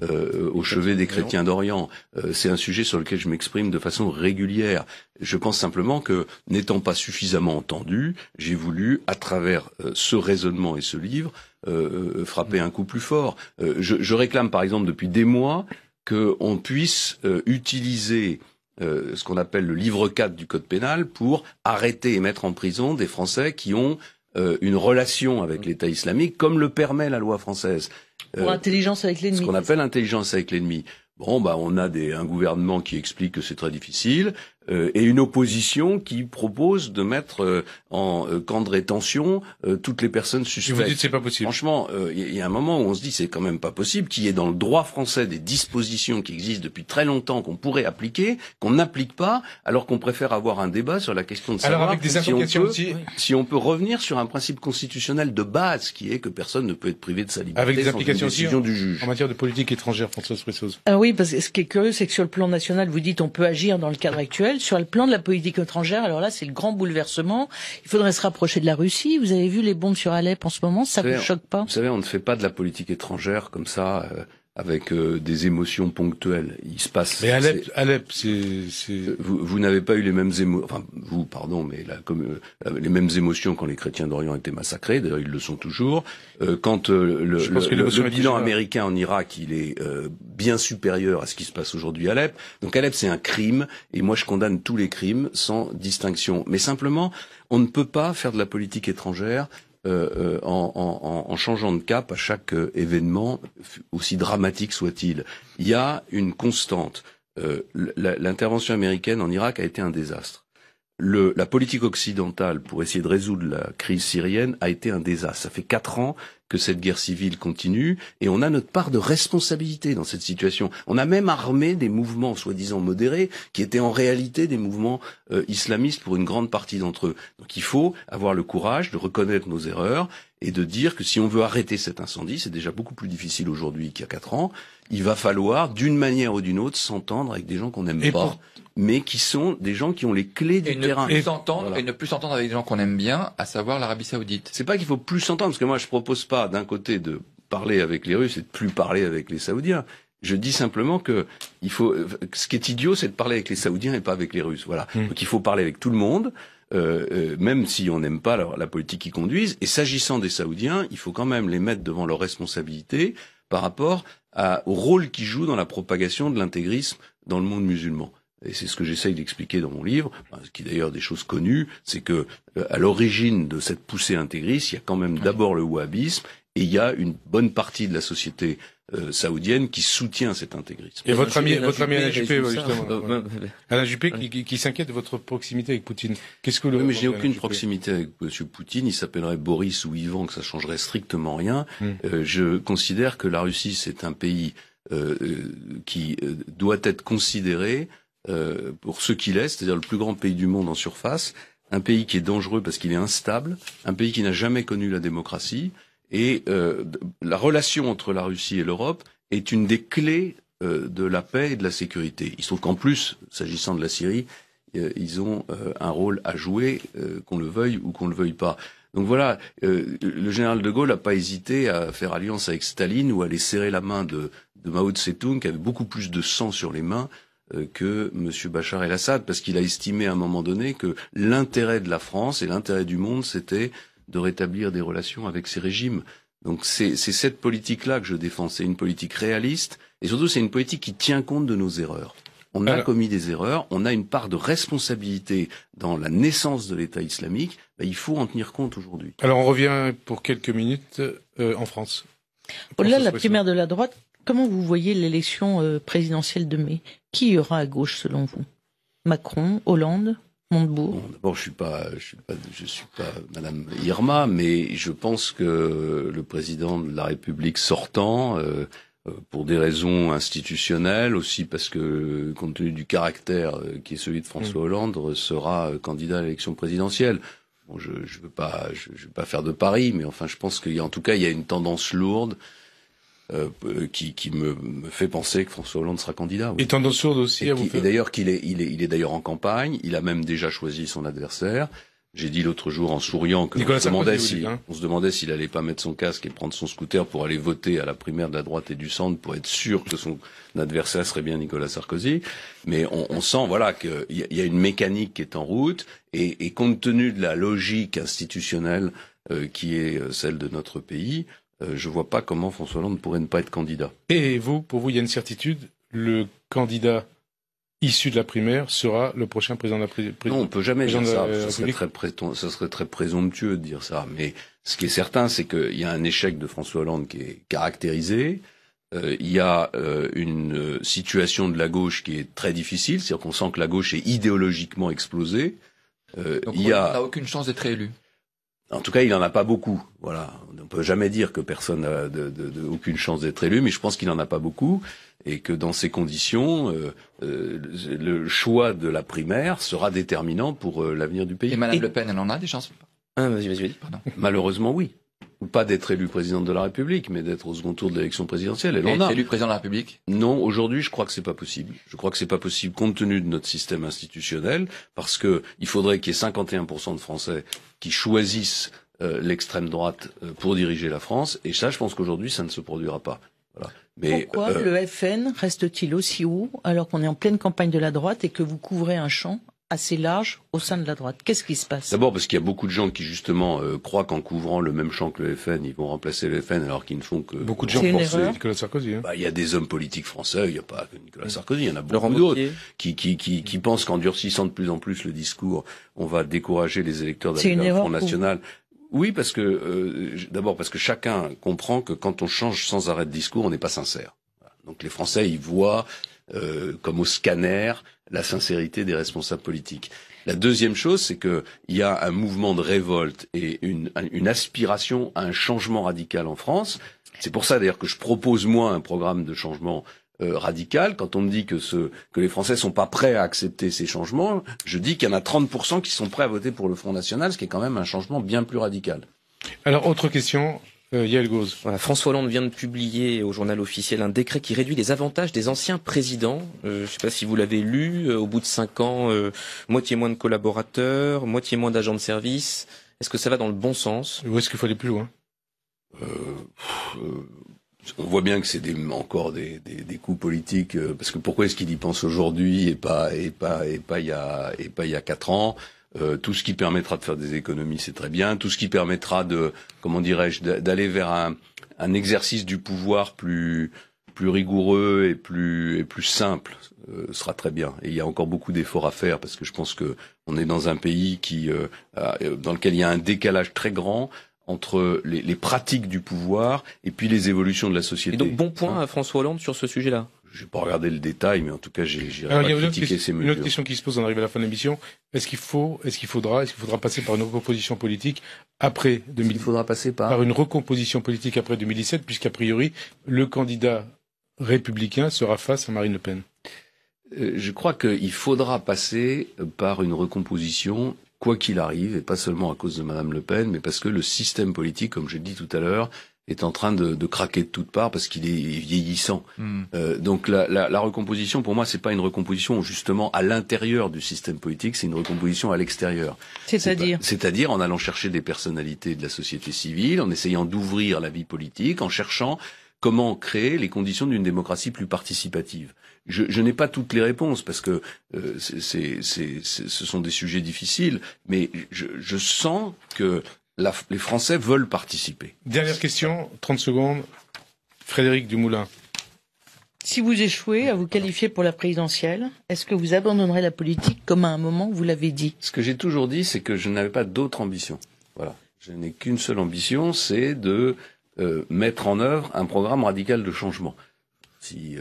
au chevet des chrétiens d'Orient. C'est un sujet sur lequel je m'exprime de façon régulière. Je pense simplement que, n'étant pas suffisamment entendu, j'ai voulu, à travers ce raisonnement et ce livre, frapper un coup plus fort. Je réclame par exemple depuis des mois qu'on puisse utiliser ce qu'on appelle le livre 4 du Code pénal pour arrêter et mettre en prison des Français qui ont une relation avec l'État islamique, comme le permet la loi française. Pour intelligence avec l'ennemi. Ce qu'on appelle intelligence avec l'ennemi. Bon, on a un gouvernement qui explique que c'est très difficile. et une opposition qui propose de mettre en camp de rétention toutes les personnes suspectes. Et vous dites c'est pas possible. Franchement, il y a un moment où on se dit c'est quand même pas possible qu'il y ait dans le droit français des dispositions qui existent depuis très longtemps qu'on pourrait appliquer, qu'on n'applique pas, alors qu'on préfère avoir un débat sur la question de savoir avec des si on peut revenir sur un principe constitutionnel de base qui est que personne ne peut être privé de sa liberté avec des sans applications une décision du juge. En matière de politique étrangère, Françoise Fressoz. Oui, parce que ce qui est curieux, c'est que sur le plan national, vous dites on peut agir dans le cadre actuel. Sur le plan de la politique étrangère, alors là, c'est le grand bouleversement. Il faudrait se rapprocher de la Russie. Vous avez vu les bombes sur Alep en ce moment, ça vous choque pas? Vous savez, on ne fait pas de la politique étrangère comme ça, avec des émotions ponctuelles. Il se passe. Mais Alep, c'est. Vous n'avez pas eu les mêmes les mêmes émotions quand les chrétiens d'Orient étaient massacrés. D'ailleurs, ils le sont toujours. Quand le bilan américain en Irak, il est bien supérieur à ce qui se passe aujourd'hui à Alep. Donc Alep, c'est un crime, et moi je condamne tous les crimes sans distinction. Mais simplement, on ne peut pas faire de la politique étrangère en changeant de cap à chaque événement, aussi dramatique soit-il. Il y a une constante. L'intervention américaine en Irak a été un désastre. La politique occidentale pour essayer de résoudre la crise syrienne a été un désastre. Ça fait 4 ans que cette guerre civile continue et on a notre part de responsabilité dans cette situation. On a même armé des mouvements soi-disant modérés qui étaient en réalité des mouvements islamistes pour une grande partie d'entre eux. Donc il faut avoir le courage de reconnaître nos erreurs et de dire que si on veut arrêter cet incendie, c'est déjà beaucoup plus difficile aujourd'hui qu'il y a 4 ans, il va falloir d'une manière ou d'une autre s'entendre avec des gens qu'on n'aime pas. Mais qui sont des gens qui ont les clés du terrain. Et ne plus s'entendre avec des gens qu'on aime bien, à savoir l'Arabie Saoudite. C'est pas qu'il faut plus s'entendre, parce que moi je propose pas d'un côté de parler avec les Russes et de plus parler avec les Saoudiens. Je dis simplement que ce qui est idiot, c'est de parler avec les Saoudiens et pas avec les Russes. Voilà. Donc il faut parler avec tout le monde, même si on n'aime pas la politique qu'ils conduisent. Et s'agissant des Saoudiens, il faut quand même les mettre devant leurs responsabilités par rapport au rôle qu'ils jouent dans la propagation de l'intégrisme dans le monde musulman. Et c'est ce que j'essaye d'expliquer dans mon livre, ce qui est d'ailleurs des choses connues, c'est que à l'origine de cette poussée intégriste, il y a quand même d'abord le wahhabisme, et il y a une bonne partie de la société saoudienne qui soutient cet intégrisme. Et votre ami Alain Juppé, justement. Alain Juppé qui s'inquiète de votre proximité avec Poutine. Qu'est-ce que mais je n'ai aucune proximité avec Monsieur Poutine. Il s'appellerait Boris ou Ivan, que ça changerait strictement rien. Je considère que la Russie, c'est un pays qui doit être considéré pour ce qu'il est, c'est-à-dire le plus grand pays du monde en surface, un pays qui est dangereux parce qu'il est instable, un pays qui n'a jamais connu la démocratie, et la relation entre la Russie et l'Europe est une des clés de la paix et de la sécurité. Il se trouve qu'en plus, s'agissant de la Syrie, ils ont un rôle à jouer, qu'on le veuille ou qu'on le veuille pas. Donc voilà, le général de Gaulle n'a pas hésité à faire alliance avec Staline ou à aller serrer la main de Mao Tse-tung, qui avait beaucoup plus de sang sur les mains que M. Bachar el-Assad, parce qu'il a estimé à un moment donné que l'intérêt de la France et l'intérêt du monde, c'était de rétablir des relations avec ces régimes. Donc c'est cette politique-là que je défends. C'est une politique réaliste, et surtout c'est une politique qui tient compte de nos erreurs. On a commis des erreurs, on a une part de responsabilité dans la naissance de l'État islamique, il faut en tenir compte aujourd'hui. Alors on revient pour quelques minutes en France. Au-delà de la primaire de la droite, comment vous voyez l'élection présidentielle de mai? Qui y aura à gauche selon vous? Macron, Hollande, Montebourg? Bon, d'abord, je suis pas Madame Irma, mais je pense que le président de la République sortant, pour des raisons institutionnelles, aussi parce que, compte tenu du caractère qui est celui de François Hollande, sera candidat à l'élection présidentielle. Bon, je veux pas faire de pari, mais enfin, je pense qu'il y a, en tout cas, il y a une tendance lourde qui me fait penser que François Hollande sera candidat. Oui. Et tendance sourde aussi à vous faire. Et d'ailleurs il est d'ailleurs en campagne. Il a même déjà choisi son adversaire. J'ai dit l'autre jour en souriant que on se demandait s'il allait pas mettre son casque et prendre son scooter pour aller voter à la primaire de la droite et du centre pour être sûr que son adversaire serait bien Nicolas Sarkozy. Mais on sent voilà qu'il y a une mécanique qui est en route et compte tenu de la logique institutionnelle qui est celle de notre pays, je vois pas comment François Hollande pourrait ne pas être candidat. Et vous, pour vous, il y a une certitude, le candidat issu de la primaire sera le prochain président de la République. Non, on peut jamais dire ça. Ça serait très présomptueux de dire ça. Mais ce qui est certain, c'est qu'il y a un échec de François Hollande qui est caractérisé, il y a une situation de la gauche qui est très difficile, c'est-à-dire qu'on sent que la gauche est idéologiquement explosée. Donc il n'a aucune chance d'être réélu. En tout cas, il n'en a pas beaucoup. Voilà, on ne peut jamais dire que personne n'a aucune chance d'être élu, mais je pense qu'il n'en a pas beaucoup, et que dans ces conditions, le choix de la primaire sera déterminant pour l'avenir du pays. Et Madame Le Pen, elle en a des chances? Vas-y. Pardon. Malheureusement, oui. Pas d'être élu présidente de la République, mais d'être au second tour de l'élection présidentielle. Elle en a. Élu président de la République? Non, aujourd'hui, je crois que c'est pas possible. Je crois que c'est pas possible compte tenu de notre système institutionnel, parce que il faudrait qu'il y ait 51% de Français qui choisissent l'extrême droite pour diriger la France, et ça, je pense qu'aujourd'hui, ça ne se produira pas. Voilà. Mais, pourquoi le FN reste-t-il aussi haut alors qu'on est en pleine campagne de la droite et que vous couvrez un champ assez large au sein de la droite? Qu'est-ce qui se passe? D'abord parce qu'il y a beaucoup de gens qui justement croient qu'en couvrant le même champ que le FN, ils vont remplacer le FN alors qu'ils ne font que... Beaucoup de gens pensent Nicolas Sarkozy. Hein. Il y a des hommes politiques français, il n'y a pas que Nicolas Sarkozy, il y en a beaucoup d'autres qui pensent qu'en durcissant de plus en plus le discours, on va décourager les électeurs d'aller vers le Front National. Oui, parce que d'abord parce que chacun comprend que quand on change sans arrêt de discours, on n'est pas sincère. Donc les Français, ils voient comme au scanner la sincérité des responsables politiques. La deuxième chose, c'est que il y a un mouvement de révolte et une aspiration à un changement radical en France. C'est pour ça d'ailleurs que je propose moi un programme de changement radical. Quand on me dit que les Français sont pas prêts à accepter ces changements, je dis qu'il y en a 30% qui sont prêts à voter pour le Front National, ce qui est quand même un changement bien plus radical. Alors, autre question. Yael Gauz. Voilà, François Hollande vient de publier au journal officiel un décret qui réduit les avantages des anciens présidents. Je ne sais pas si vous l'avez lu. Au bout de 5 ans, moitié moins de collaborateurs, moitié moins d'agents de service. Est-ce que ça va dans le bon sens? Ou est-ce qu'il faut aller plus loin? On voit bien que c'est encore des coups politiques, parce que pourquoi est-ce qu'il y pense aujourd'hui et pas il y a 4 ans? Tout ce qui permettra de faire des économies, c'est très bien. Tout ce qui permettra d'aller vers un exercice du pouvoir plus rigoureux et plus simple sera très bien. Et il y a encore beaucoup d'efforts à faire, parce que je pense que on est dans un pays dans lequel il y a un décalage très grand entre les pratiques du pouvoir et puis les évolutions de la société. Et donc bon point à François Hollande sur ce sujet-là. Je n'ai pas regardé le détail, mais en tout cas, j'ai critiqué ces mesures. Une autre question qui se pose en arrivant à la fin de l'émission. Est-ce qu'il faudra passer par une recomposition politique après 2017? Il faudra passer par une recomposition politique après 2017, puisqu'a priori, le candidat républicain sera face à Marine Le Pen. Je crois qu'il faudra passer par une recomposition, quoi qu'il arrive, et pas seulement à cause de Madame Le Pen, mais parce que le système politique, comme j'ai dit tout à l'heure, est en train de craquer de toutes parts parce qu'il est vieillissant. Donc la recomposition, pour moi, c'est pas une recomposition justement à l'intérieur du système politique, c'est une recomposition à l'extérieur. C'est-à-dire en allant chercher des personnalités de la société civile, en essayant d'ouvrir la vie politique, en cherchant comment créer les conditions d'une démocratie plus participative. Je n'ai pas toutes les réponses parce que ce sont des sujets difficiles, mais je sens que les Français veulent participer. Dernière question, 30 secondes. Frédéric Dumoulin. Si vous échouez à vous qualifier pour la présidentielle, est-ce que vous abandonnerez la politique comme à un moment vous l'avez dit? Ce que j'ai toujours dit, c'est que je n'avais pas d'autre ambition. Voilà. Je n'ai qu'une seule ambition, c'est de mettre en œuvre un programme radical de changement. Si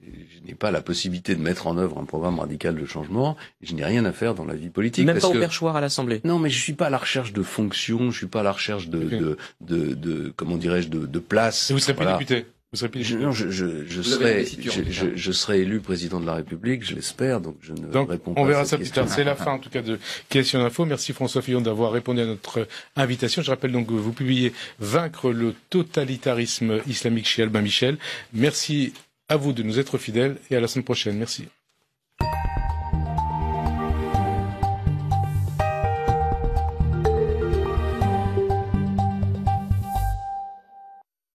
je n'ai pas la possibilité de mettre en œuvre un programme radical de changement, je n'ai rien à faire dans la vie politique. Même pas au perchoir à l'Assemblée. Non, mais je suis pas à la recherche de fonctions, je suis pas à la recherche de comment dirais-je, de place. Et vous serez plus député? Non, je serai élu président de la République, je l'espère, donc je ne réponds pas on verra à cette ça plus tard. C'est la fin, en tout cas, de Question Info. Merci François Fillon d'avoir répondu à notre invitation. Je rappelle donc que vous publiez Vaincre le totalitarisme islamique chez Albin Michel. Merci à vous de nous être fidèles et à la semaine prochaine. Merci.